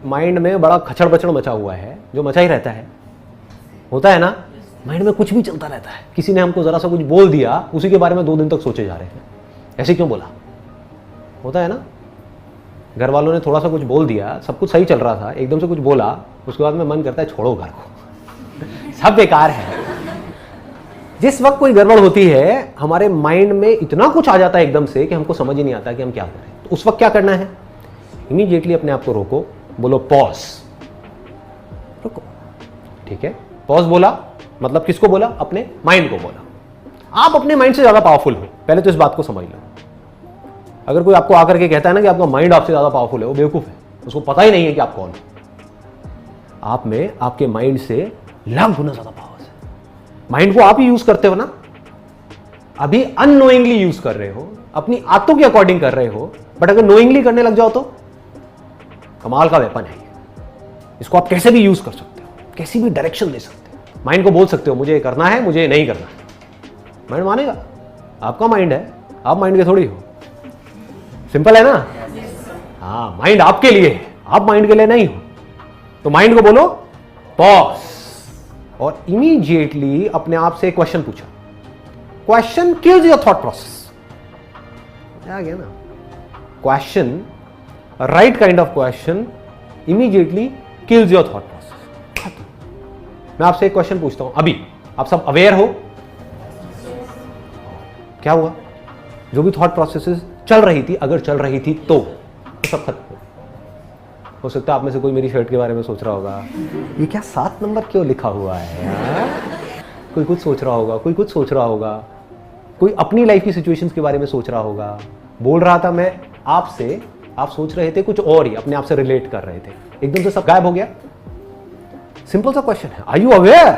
Mind में बड़ा खचड़ बचड़ मचा हुआ है, जो मचा ही रहता है, होता है ना, माइंड में कुछ भी चलता रहता है। किसी ने हमको जरा सा कुछ बोल दिया, उसी के बारे में 2 दिन तक सोचे जा रहे हैं, ऐसे क्यों बोला, होता है ना। घर वालों ने थोड़ा सा कुछ बोल दिया, सब कुछ सही चल रहा था, एकदम से कुछ बोला, उसके बाद में मन करता है छोड़ो घर को, सब बेकार है। जिस वक्त कोई गड़बड़ होती है, हमारे माइंड में इतना कुछ आ जाता है एकदम से कि हमको समझ ही नहीं आता कि हम क्या करें। तो उस वक्त क्या करना है, इमीडिएटली अपने आप को रोको, बोलो पॉज, रुको, ठीक है। पॉज बोला मतलब किसको बोला, अपने माइंड को बोला। आप अपने माइंड से ज्यादा पावरफुल हो, पहले तो इस बात को समझ लो। अगर कोई आपको आकर के कहता है ना कि आपका माइंड आपसे ज्यादा पावरफुल है, वो बेवकूफ है, उसको पता ही नहीं है कि आप कौन हो। आप में आपके माइंड से लाख गुना ज्यादा पावर है। माइंड को आप ही यूज करते हो ना, अभी अननोइंगली यूज कर रहे हो, अपनी आदतों के अकॉर्डिंग कर रहे हो, बट अगर नोइंगली करने लग जाओ तो कमाल का वेपन है। इसको आप कैसे भी यूज कर सकते हो, कैसी भी डायरेक्शन दे सकते हो। माइंड को बोल सकते हो मुझे ये करना है, मुझे ये नहीं करना है, माइंड मानेगा, आपका माइंड है, आप माइंड के थोड़ी हो। सिंपल है ना। हाँ, माइंड आपके लिए है, आप माइंड के लिए नहीं हो। तो माइंड को बोलो पॉज, और इमीडिएटली अपने आप से क्वेश्चन पूछा। Question kills your thought process. आ गया ना, question, right kind of question immediately kills your thought process. मैं आपसे एक क्वेश्चन पूछता हूं, अभी आप सब अवेयर हो, क्या हुआ, जो भी थॉट प्रोसेसेस चल रही थी, अगर चल रही थी तो सब खत्म हो सकता है। आप में से कोई मेरी शर्ट के बारे में सोच रहा होगा, ये क्या 7 नंबर क्यों लिखा हुआ है यार? कोई कुछ सोच रहा होगा, कोई कुछ सोच रहा होगा, कोई अपनी लाइफ की सिचुएशंस के बारे में सोच रहा होगा। बोल रहा था मैं आपसे, आप सोच रहे थे कुछ और ही, अपने आप से रिलेट कर रहे थे, एकदम से सब गायब हो गया। सिंपल सा क्वेश्चन है, आर यू अवेयर?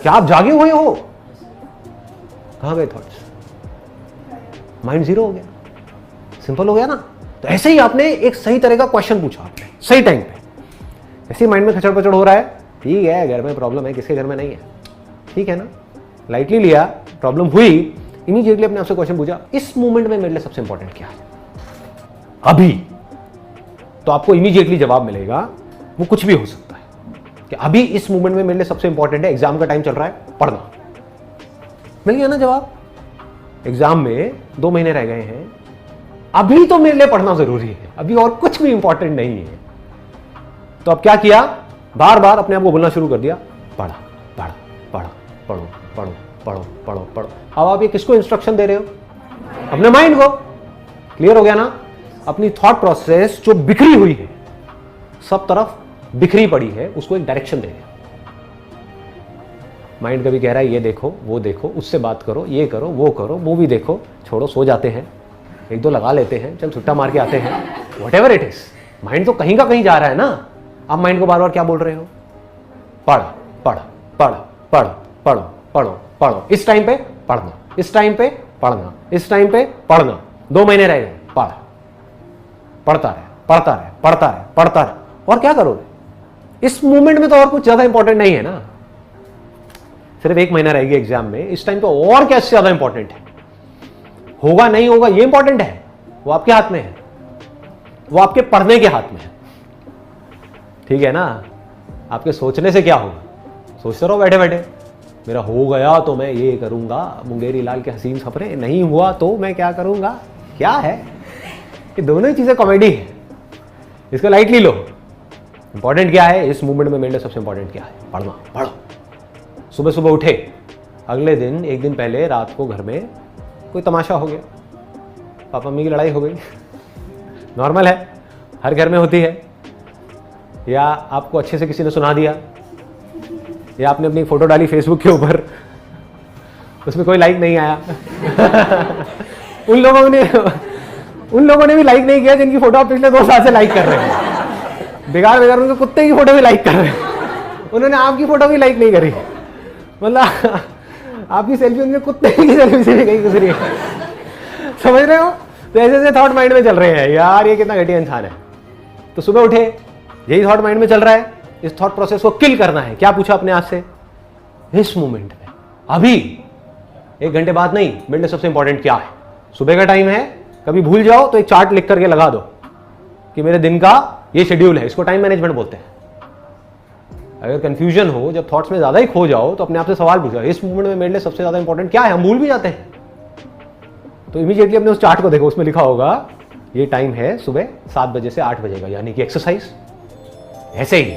क्या आप जागे हुए हो? कहां गए थॉट्स? माइंड जीरो हो गया। सिंपल हो गया ना। तो ऐसे ही आपने एक सही तरह का क्वेश्चन पूछा, आपने सही टाइम पे। ऐसे माइंड में खचड़ पचड़ हो रहा है, ठीक है, घर में प्रॉब्लम है, किसके घर में नहीं है, ठीक है ना, लाइटली लिया, प्रॉब्लम हुई, इमीडिएटली अपने आपसे क्वेश्चन पूछा, इस मोमेंट में मेरे लिए सबसे इंपॉर्टेंट क्या है अभी। तो आपको इमीडिएटली जवाब मिलेगा, वो कुछ भी हो सकता है, कि अभी इस मोमेंट में मेरे लिए सबसे इंपॉर्टेंट है, एग्जाम का टाइम चल रहा है, पढ़ना। मिल गया ना जवाब। एग्जाम में 2 महीने रह गए हैं, अभी तो मेरे लिए पढ़ना जरूरी है, अभी और कुछ भी इंपॉर्टेंट नहीं है। तो अब क्या किया, बार बार अपने आप को बोलना शुरू कर दिया, पढ़ा पढ़ा पढ़ा, पढ़ो पढ़ो पढ़ो पढ़ो पढ़ो। अब आप ये किसको इंस्ट्रक्शन दे रहे हो? अपने माइंड को। क्लियर हो गया ना। अपनी थॉट प्रोसेस जो बिखरी हुई है, सब तरफ बिखरी पड़ी है, उसको एक डायरेक्शन दे रहे हो। माइंड कभी कह रहा है ये देखो, वो देखो, उससे बात करो, ये करो, वो भी देखो, छोड़ो, सो जाते हैं, 1-2 लगा लेते हैं, चल छुट्टा मार के आते हैं, व्हाटएवर इट इज। माइंड तो कहीं का कहीं जा रहा है ना। आप माइंड को बार बार क्या बोल रहे हो? पढ़ पढ़ पढ़ पढ़ पढ़ो पढ़ो पढ़ो, इस टाइम पे पढ़ना, इस टाइम पे पढ़ना, इस टाइम पे पढ़ना। 2 महीने रह गए, पढ़, पढ़ता रहे पढ़ता रहे पढ़ता रहे पढ़ता रहे। और क्या करोगे इस मूवमेंट में? तो और कुछ ज्यादा इंपॉर्टेंट नहीं है ना। सिर्फ 1 महीना रहेगी एग्जाम में, इस टाइम पे और क्या इससे ज्यादा इंपॉर्टेंट है? होगा नहीं होगा ये इंपॉर्टेंट है, वो आपके हाथ में है, वो आपके पढ़ने के हाथ में है, ठीक है ना। आपके सोचने से क्या होगा? सोचते रहो बैठे बैठे, मेरा हो गया तो मैं ये करूंगा, मुंगेरी लाल के हसीन सपने, नहीं हुआ तो मैं क्या करूंगा। क्या है ये? दोनों ही चीजें कॉमेडी है, इसको लाइटली लो। इंपॉर्टेंट क्या है इस मूवमेंट में? मेरे लिए सबसे इंपॉर्टेंट क्या है? पढ़ना। पढ़ो। सुबह सुबह उठे, अगले दिन 1 दिन पहले रात को घर में कोई तमाशा हो गया, पापा मम्मी की लड़ाई हो गई, नॉर्मल है, हर घर में होती है। या आपको अच्छे से किसी ने सुना दिया, या आपने अपनी फोटो डाली फेसबुक के ऊपर, उसमें कोई लाइक नहीं आया उन लोगों ने भी लाइक नहीं किया जिनकी फोटो आप पिछले 2 साल से लाइक कर रहे हैं। बेकार बेकार उनके कुत्ते की फोटो भी लाइक कर रहे हैं, उन्होंने आपकी फोटो भी लाइक नहीं करी, मतलब आपकी सेल्फी उनके कुत्ते की सेल्फी से भी कहीं गुजरी है। समझ रहे हो? तो ऐसे ऐसे थॉट माइंड में चल रहे हैं, यार ये कितना घटिया इंसान है। तो सुबह उठे, यही थॉट माइंड में चल रहा है, इस थॉट प्रोसेस को किल करना है। क्या पूछा अपने आप से? इस मोमेंट में, अभी 1 घंटे बाद नहीं, मेरे लिए सबसे इंपॉर्टेंट क्या है? सुबह का टाइम है, कभी भूल जाओ तो एक चार्ट लिख करके लगा दो कि मेरे दिन का ये शेड्यूल है, इसको टाइम मैनेजमेंट बोलते हैं। अगर कंफ्यूजन हो, जब थॉट्स में ज्यादा ही खो जाओ, तो अपने आप से सवाल पूछो, इस मूवमेंट में मेरे लिए सबसे ज्यादा इंपॉर्टेंट क्या है? हम भूल भी जाते हैं। तो इमीडिएटली अपने उस चार्ट को देखो, उसमें लिखा होगा ये टाइम है सुबह 7 बजे से 8 बजे का, यानी कि एक्सरसाइज। ऐसे ही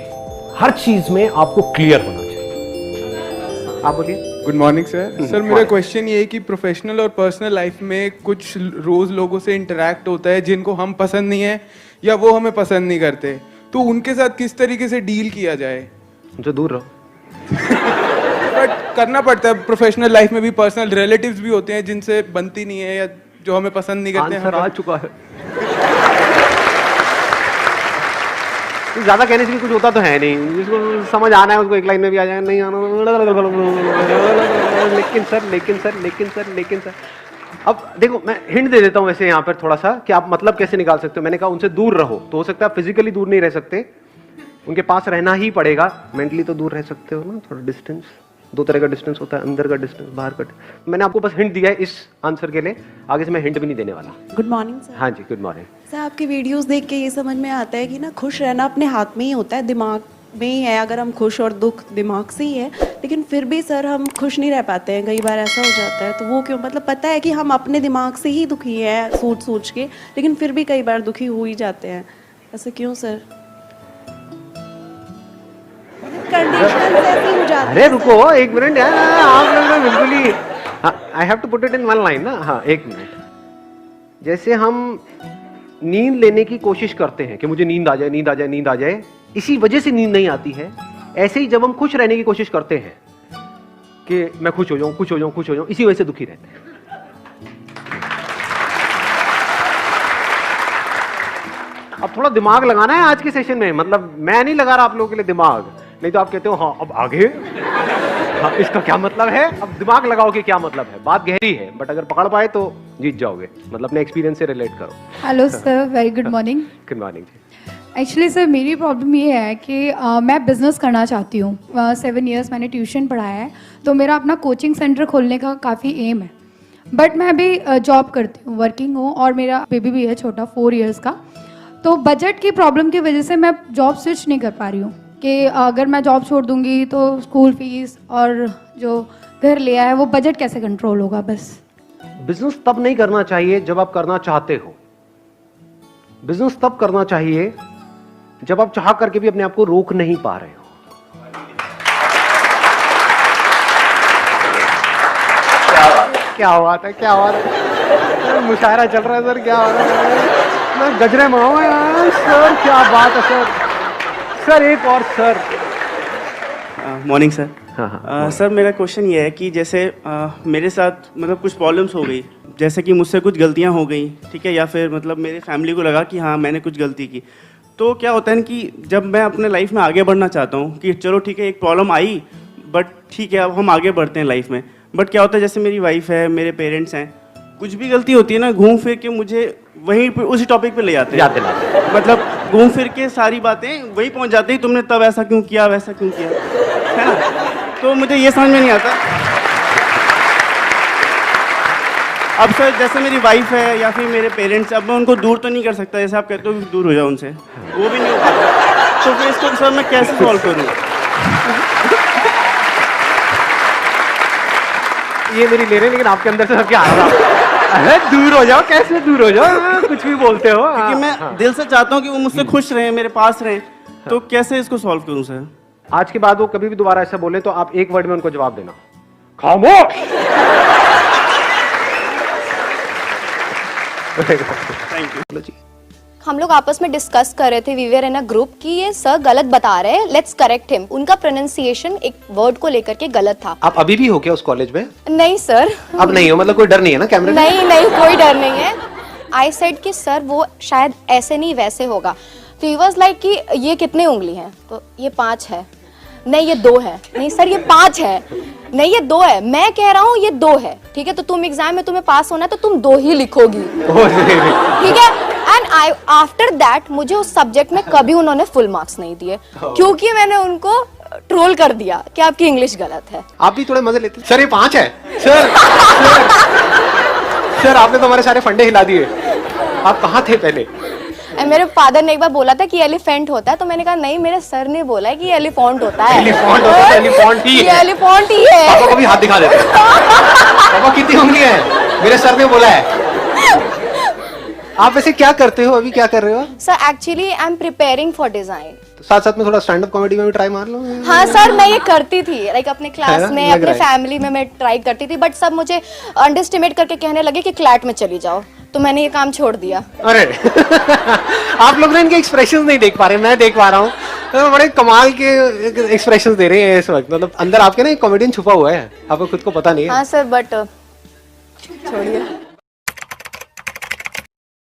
हर चीज में आपको क्लियर होना चाहिए। आप बोलिए। Good morning sir. सर मेरा क्वेश्चन ये है कि प्रोफेशनल और पर्सनल लाइफ में कुछ रोज लोगों से इंटरेक्ट होता है जिनको हम पसंद नहीं है या वो हमें पसंद नहीं करते, तो उनके साथ किस तरीके से डील किया जाए? जो दूर रहो। बट करना पड़ता है, प्रोफेशनल लाइफ में भी पर्सनल रिलेटिव्स भी होते हैं जिनसे बनती नहीं है या जो हमें पसंद नहीं करते हैं। आंसर आ चुका है। ज्यादा कहने से भी कुछ होता तो है नहीं, जिसको समझ आना है उसको एक लाइन में भी आ जाएगा, नहीं आना लेकिन सर अब देखो, मैं हिंट दे देता हूँ वैसे यहाँ पर थोड़ा सा कि आप मतलब कैसे निकाल सकते हो। मैंने कहा उनसे दूर रहो, तो हो सकता है फिजिकली दूर नहीं रह सकते, उनके पास रहना ही पड़ेगा। मेंटली तो दूर रह सकते हो ना, थोड़ा डिस्टेंस। दो तरह का डिस्टेंस होता है, अंदर का डिस्टेंस, बाहर का। मैंने आपको बस हिंट दिया है इस आंसर के लिए, आगे से मैं हिंट भी नहीं देने वाला। Good morning sir. हाँ जी, गुड मॉर्निंग सर, आपकी वीडियोस देख के ये समझ में आता है कि ना खुश रहना अपने हाथ में ही होता है, दिमाग में ही है। अगर हम खुश, और दुख दिमाग से ही है, लेकिन फिर भी सर हम खुश नहीं रह पाते हैं। कई बार ऐसा हो जाता है, तो वो क्यों? मतलब पता है कि हम अपने दिमाग से ही दुखी हैं सोच सोच के, लेकिन फिर भी कई बार दुखी हो ही जाते हैं। ऐसा क्यों सर? कंडीशन ऐसी हो जाती है। अरे रुको एक मिनट यार, आप लोग तो बिल्कुल ही, I have to put it in one line ना। हाँ एक मिनट। जैसे हम नींद लेने की कोशिश करते हैं कि मुझे नींद आ जाए, नींद आ जाए, नींद आ जाए, इसी वजह से नींद नहीं आती है। ऐसे ही जब हम खुश रहने की कोशिश करते हैं कि मैं खुश हो जाऊं, खुश हो जाऊं, खुश हो जाऊं, इसी वजह से दुखी रहते हैं। अब थोड़ा दिमाग लगाना है आज के सेशन में, मतलब मैं नहीं लगा रहा आप लोगों के लिए दिमाग, नहीं तो आप कहते हो हाँ अब आगे, हाँ इसका क्या मतलब है। अब दिमाग लगाओ कि क्या मतलब है। बात गहरी है, बट अगर पकड़ पाए तो जीत जाओगे। मतलब अपने एक्सपीरियंस से रिलेट करो। Hello sir, very good morning. Good morning ji. Actually sir मेरी प्रॉब्लम ये है कि मैं बिज़नेस करना चाहती हूँ। 7 इयर्स मैंने ट्यूशन पढ़ाया है, तो मेरा अपना कोचिंग सेंटर खोलने का काफ़ी एम है। बट मैं अभी जॉब करती हूँ, वर्किंग हूँ, और मेरा बेबी भी है छोटा, 4 इयर्स का। तो बजट की प्रॉब्लम की वजह से मैं जॉब स्विच नहीं कर पा रही हूँ कि अगर मैं जॉब छोड़ दूँगी तो स्कूल फीस और जो घर लिया है वो बजट कैसे कंट्रोल होगा। बस बिजनेस तब नहीं करना चाहिए जब आप करना चाहते हो। बिजनेस तब करना चाहिए जब आप चाह करके भी अपने आप को रोक नहीं पा रहे हो। क्या बात है, क्या बात है, मुशायरा चल रहा है सर, क्या हो रहा है, मैं गजरे में हूं यार सर, क्या बात है सर। सर एक और सर। Morning sir. हाँ। सर मेरा क्वेश्चन ये है कि जैसे मेरे साथ मतलब कुछ प्रॉब्लम्स हो गई, जैसे कि मुझसे कुछ गलतियां हो गई, ठीक है, या फिर मतलब मेरे फैमिली को लगा कि हाँ मैंने कुछ गलती की। तो क्या होता है ना कि जब मैं अपने लाइफ में आगे बढ़ना चाहता हूँ कि चलो ठीक है एक प्रॉब्लम आई, बट ठीक है अब हम आगे बढ़ते हैं लाइफ में, बट क्या होता है जैसे मेरी वाइफ है, मेरे पेरेंट्स हैं, कुछ भी गलती होती है ना, घूम फिर के मुझे वहीं पे उसी टॉपिक पे ले जाते हैं। मतलब घूम फिर के सारी बातें वही पहुंच जाती है, तुमने तब ऐसा क्यों किया, वैसा क्यों किया, है ना। तो मुझे ये समझ में नहीं आता। अब सर जैसे मेरी वाइफ है या फिर मेरे पेरेंट्स, अब मैं उनको दूर तो नहीं कर सकता, जैसे आप कहते हो कि दूर हो जाओ उनसे, वो भी नहीं हो पाता। तो फिर इसको सर मैं कैसे सॉल्व करूँ? ये मेरी ले रहे हैं, लेकिन आपके अंदर से सब क्या आ रहा है? दूर हो जाओ, कैसे दूर हो जाओ, कुछ भी बोलते हो। क्योंकि मैं दिल से चाहता हूँ कि वो मुझसे खुश रहें, मेरे पास रहें, तो कैसे इसको सॉल्व करूँ सर? आज के बाद वो कभी भी दोबारा ऐसा बोले तो आप एक वर्ड में उनको जवाब देना, खामोश। Thank you. हम लोग आपस में डिस्कस कर रहे थे, we were in a group, कि ये सर गलत बता रहे हैं, लेट्स करेक्ट हिम। उनका प्रोनाउंसिएशन एक वर्ड को लेकर के गलत था। आप अभी भी हो क्या उस कॉलेज में? नहीं सर, अब नहीं हो, मतलब कोई डर नहीं है ना कैमरे में? नहीं कोई डर नहीं है। आई सेड कि सर वो शायद ऐसे नहीं वैसे होगा। तो ही वाज लाइक कि ये कितने उंगली हैं? तो ये 5 है। नहीं ये 2 है। नहीं सर ये 5 है। नहीं ये 2 है। मैं कह रहा हूँ ये 2 है, ठीक है, तो तुम एग्जाम में तुम्हें पास होना है तो तुम 2 ही लिखोगी, ठीक है। एंड आई आफ्टर दैट मुझे उस सब्जेक्ट में कभी उन्होंने फुल मार्क्स नहीं दिए, क्योंकि मैंने उनको ट्रोल कर दिया कि आपकी इंग्लिश गलत है। आप भी थोड़े मजे लेते सर, ये 5 है सर। सर आपने तो हमारे सारे फंडे हिला दिए। आप कहाँ थे पहले? मेरे फादर ने एक बार बोला था कि एलिफेंट होता है, तो मैंने कहा नहीं, मेरे सर ने बोला है कि एलिफेंट होता है। एलिफेंट होता है, एलिफेंट ही ये है। एलिफेंट ही है। पापा को भी हाथ दिखा देते हैं। पापा कितनी उंगलियां हैं, मेरे सर ने बोला है। आप वैसे क्या करते हो, अभी क्या कर रहे हो? Sir actually I am preparing for design. तो साथ साथ में थोड़ा स्टैंड अप कॉमेडी में भी ट्राई मार लो। हाँ सर, मैं ये करती थी, लाइक अपने है क्लास ना? में, लग अपने रहा है। फैमिली में मैं ट्राई करती थी, बट सब मुझे अंडरस्टिमेट करके कहने लगे कि क्लैट में चली जाओ, तो मैंने ये काम छोड़ दिया। अरे आप लोग ना इनके एक्सप्रेशंस नहीं देख पा रहे, मैं देख पा रहा हूँ। तो बड़े कमाल के एक्सप्रेशंस दे रहे हैं इस वक्त, मतलब अंदर आपके ना एक कॉमेडियन छुपा हुआ है, आपको खुद को पता नहीं है। हाँ सर, बट छोड़िए।